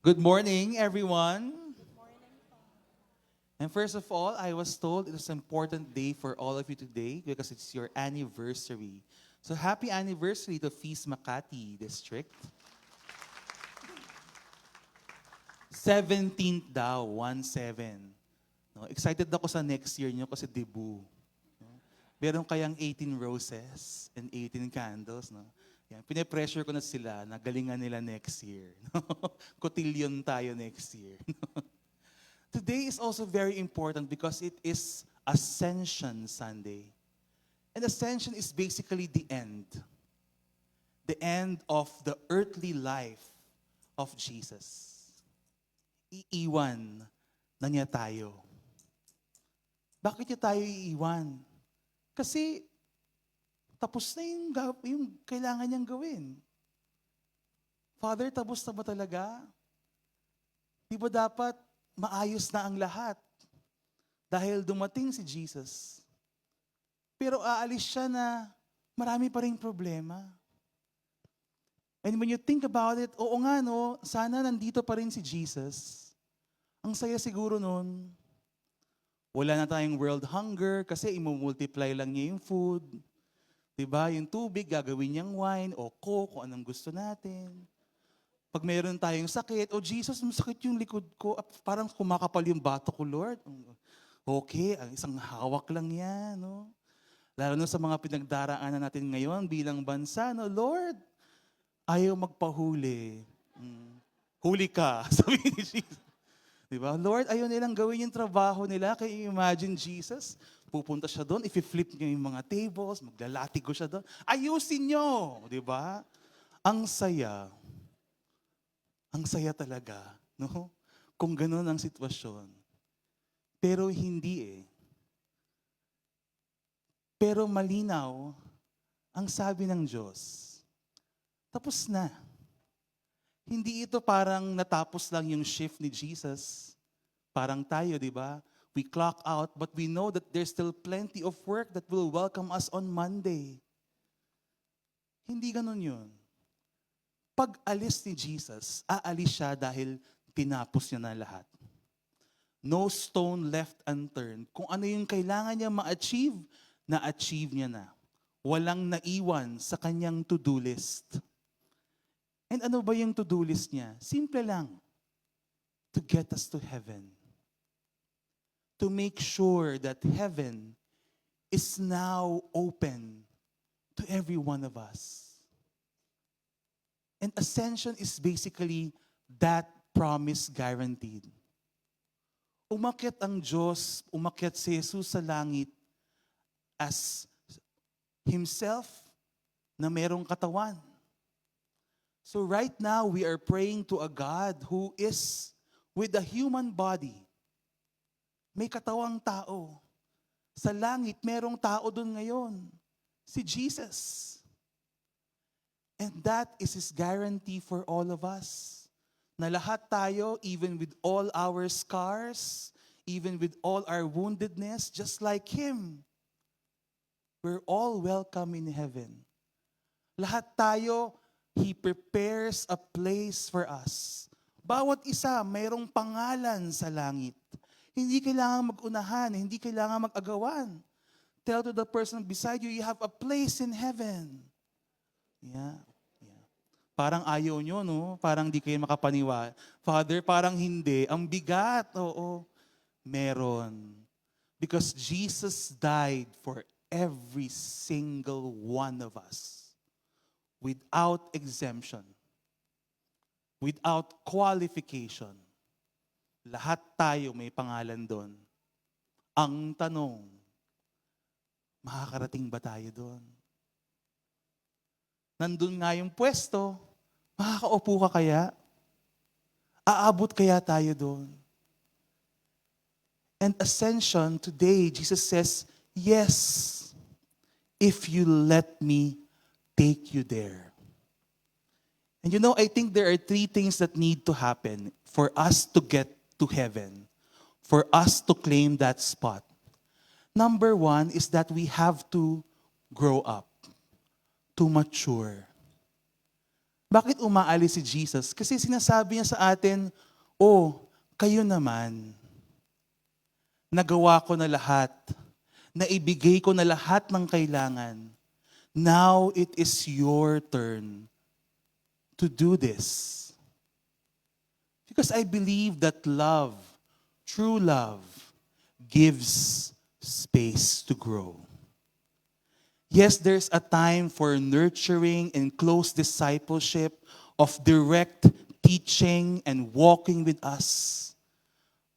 Good morning, everyone. And first of all, I was told it is an important day for all of you today because it's your anniversary. So happy anniversary to Feast Makati District. 17th daw, 1-7. No, excited ako sa next year nyo kasi debut. No? Meron kayang 18 roses and 18 candles. No? Yan, pine-pressure ko na sila na galingan nila next year. No? Cotillion tayo next year. Today is also very important because it is Ascension Sunday. And Ascension is basically the end. The end of the earthly life of Jesus. Iiwan na niya tayo. Bakit niya tayo iiwan? Kasi tapos na yung kailangan niyang gawin. Father, tapos na ba talaga? Di ba dapat maayos na ang lahat? Dahil dumating si Jesus. Pero aalis siya na marami pa rin problema. And when you think about it, oo nga no, sana nandito pa rin si Jesus. Ang saya siguro nun, wala na tayong world hunger kasi imumultiply lang niya yung food. Diba? Yung tubig, gagawin niyang wine o coke, kung anong gusto natin. Pag meron tayong sakit, oh Jesus, masakit yung likod ko. Parang kumakapal yung bato ko, Lord. Okay, ang isang hawak lang yan. No? Lalo na sa mga pinagdaraanan natin ngayon bilang bansa, no? Lord, ayaw magpahuli. Huli ka, sabi ni Jesus. Diba? Lord, ayaw nilang gawin yung trabaho nila. Kaya imagine Jesus, pupunta siya doon, i-flip niya yung mga tables, maglalatigo siya doon. Ayusin niyo! Diba? Ang saya. Ang saya talaga. No? Kung ganun ang sitwasyon. Pero hindi eh. Pero malinaw, ang sabi ng Diyos, tapos na. Hindi ito parang natapos lang yung shift ni Jesus. Parang tayo, di ba? We clock out, but we know that there's still plenty of work that will welcome us on Monday. Hindi ganun yun. Pag alis ni Jesus, aalis siya dahil tinapos niya na lahat. No stone left unturned. Kung ano yung kailangan niya ma-achieve, na-achieve niya na. Walang naiwan sa kanyang to-do list. And ano ba yung to-do list niya? Simple lang. To get us to heaven. To make sure that heaven is now open to every one of us. And ascension is basically that promise guaranteed. Umakyat ang Diyos, umakyat si Jesus sa langit as Himself na merong katawan. So right now, we are praying to a God who is with a human body. May katawang tao. Sa langit, merong tao doon ngayon. Si Jesus. And that is His guarantee for all of us. Na lahat tayo, even with all our scars, even with all our woundedness, just like Him, we're all welcome in heaven. Lahat tayo, He prepares a place for us. Bawat isa, mayroong pangalan sa langit. Hindi kailangan mag-unahan, hindi kailangan mag-agawan. Tell to the person beside you, you have a place in heaven. Yeah. Parang ayaw nyo, no? Parang di kayo makapaniwala. Father, parang hindi. Ang bigat, oo. Meron. Because Jesus died for every single one of us. Without exemption. Without qualification. Lahat tayo may pangalan doon. Ang tanong, makakarating ba tayo doon? Nandun nga yung pwesto, makakaupo ka kaya? Aabot kaya tayo doon? And ascension, today, Jesus says, yes, if you let me take you there. And you know, I think there are 3 things that need to happen for us to get to heaven, for us to claim that spot. Number 1 is that we have to grow up, to mature. Bakit umaalis si Jesus? Kasi sinasabi niya sa atin, oh, kayo naman, nagawa ko na lahat, naibigay ko na lahat ng kailangan. Now it is your turn to do this. Because I believe that love, true love, gives space to grow. Yes, there's a time for nurturing and close discipleship of direct teaching and walking with us.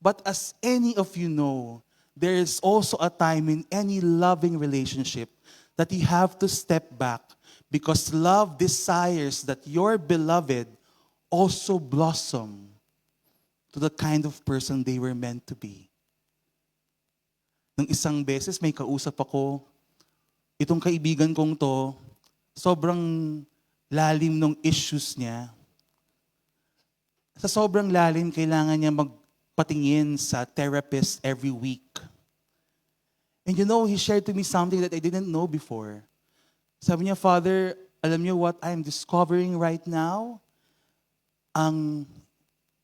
But as any of you know, there is also a time in any loving relationship that you have to step back because love desires that your beloved also blossom to the kind of person they were meant to be. Nung isang beses may kausap ako, itong kaibigan kong to, sobrang lalim ng issues niya. Sa sobrang lalim, kailangan niya magpatingin sa therapist every week. And you know, he shared to me something that I didn't know before. Sabi niya, Father, alam niyo what I'm discovering right now? Ang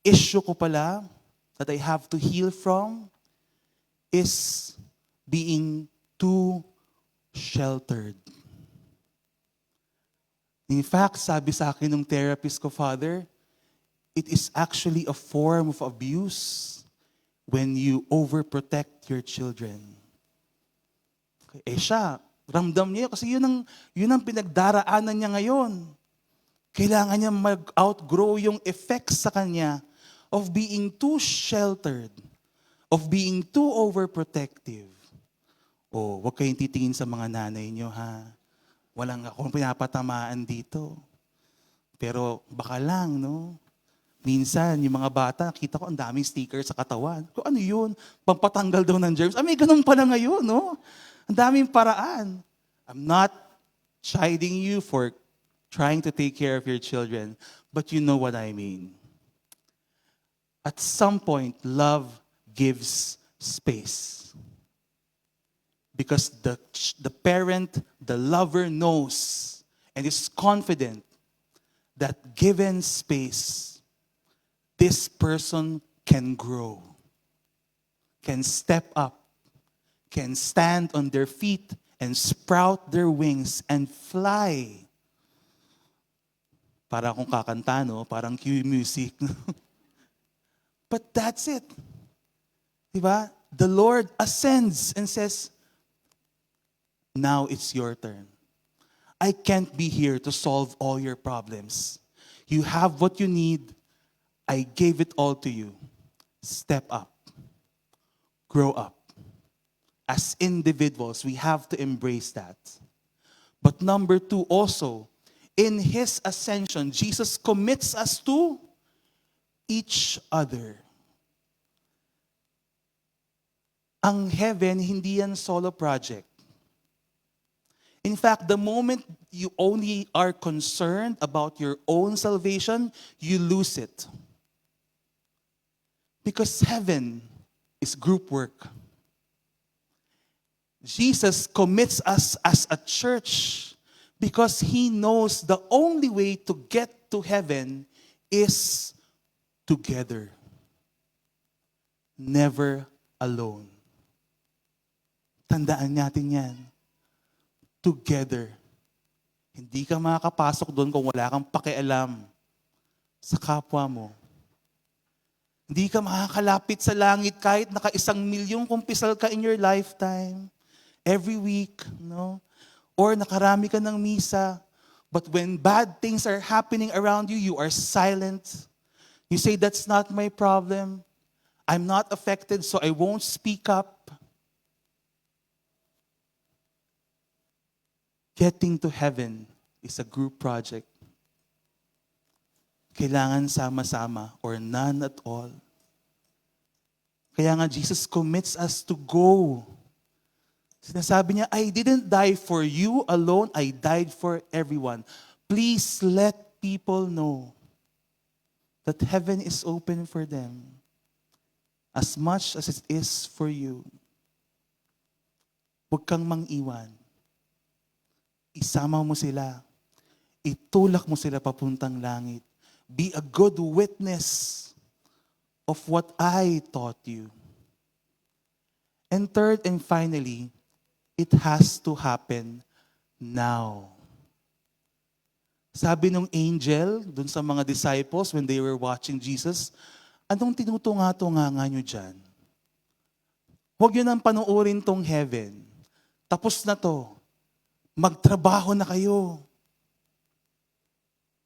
issue ko pala that I have to heal from is being too sheltered. In fact, sabi sa akin ng therapist ko, Father, it is actually a form of abuse when you overprotect your children. Eh siya, ramdam niya kasi yun ang pinagdaraanan niya ngayon. Kailangan niya mag-outgrow yung effects sa kanya of being too sheltered, of being too overprotective. Oh, huwag kayong titingin sa mga nanay niyo, ha? Walang akong pinapatamaan dito. Pero baka lang, no? Minsan, yung mga bata, nakita ko ang daming sticker sa katawan. Kung ano yun? Pampatanggal daw ng germs. May ganun pala ngayon, no? Ang daming paraan. I'm not chiding you for trying to take care of your children, but you know what I mean. At some point, love gives space. Because the parent, the lover knows and is confident that given space, this person can grow, can step up, can stand on their feet and sprout their wings and fly. Para akong kakanta, no? Parang cue music. But that's it. Diba? The Lord ascends and says, now it's your turn. I can't be here to solve all your problems. You have what you need. I gave it all to you. Step up. Grow up. As individuals, we have to embrace that. But number 2 also, in His ascension, Jesus commits us to each other. Ang heaven, hindi yan solo project. In fact, the moment you only are concerned about your own salvation, you lose it. Because heaven is group work. Jesus commits us as a church because He knows the only way to get to heaven is together. Never alone. Tandaan natin yan. Together. Hindi ka makakapasok doon kung wala kang pakialam sa kapwa mo. Hindi ka makakalapit sa langit kahit naka1,000,000 kumpisal ka in your lifetime. Every week, no? Or nakarami ka ng misa. But when bad things are happening around you, you are silent. You say, that's not my problem. I'm not affected, so I won't speak up. Getting to heaven is a group project. Kailangan sama-sama or none at all. Kaya nga Jesus commits us to go. Sinasabi niya, I didn't die for you alone, I died for everyone. Please let people know that heaven is open for them as much as it is for you. Huwag kang mang-iwan. Isama mo sila. Itulak mo sila papuntang langit. Be a good witness of what I taught you. And third and finally, it has to happen now. Sabi nung angel dun sa mga disciples when they were watching Jesus, anong tinutunga-tunga nyo dyan? Huwag nyo nang panoorin tong heaven. Tapos na to. Magtrabaho na kayo.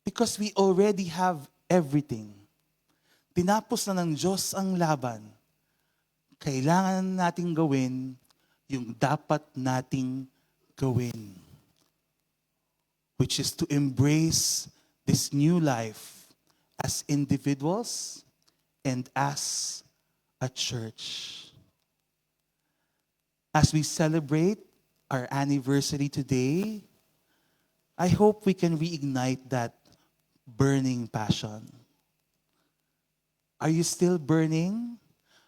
Because we already have everything. Tinapos na ng Diyos ang laban. Kailangan nating gawin yung dapat nating gawin. Which is to embrace this new life as individuals and as a church. As we celebrate our anniversary today, I hope we can reignite that burning passion. Are you still burning?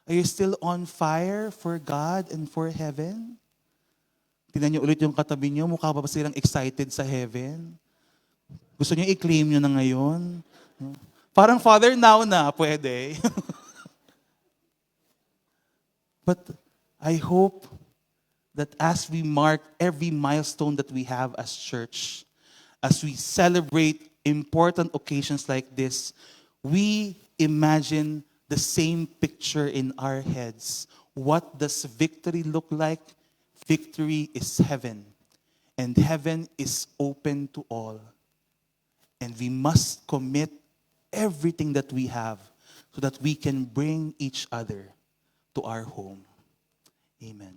Are you still on fire for God and for heaven? Tingnan niyo ulit yung katabi niyo, mukha ba silang excited sa heaven? Gusto niyo i-claim niyo na ngayon? Parang Father, now na, pwede. But I hope that as we mark every milestone that we have as church, as we celebrate important occasions like this, we imagine the same picture in our heads. What does victory look like? Victory is heaven, and heaven is open to all. And we must commit everything that we have so that we can bring each other to our home. Amen.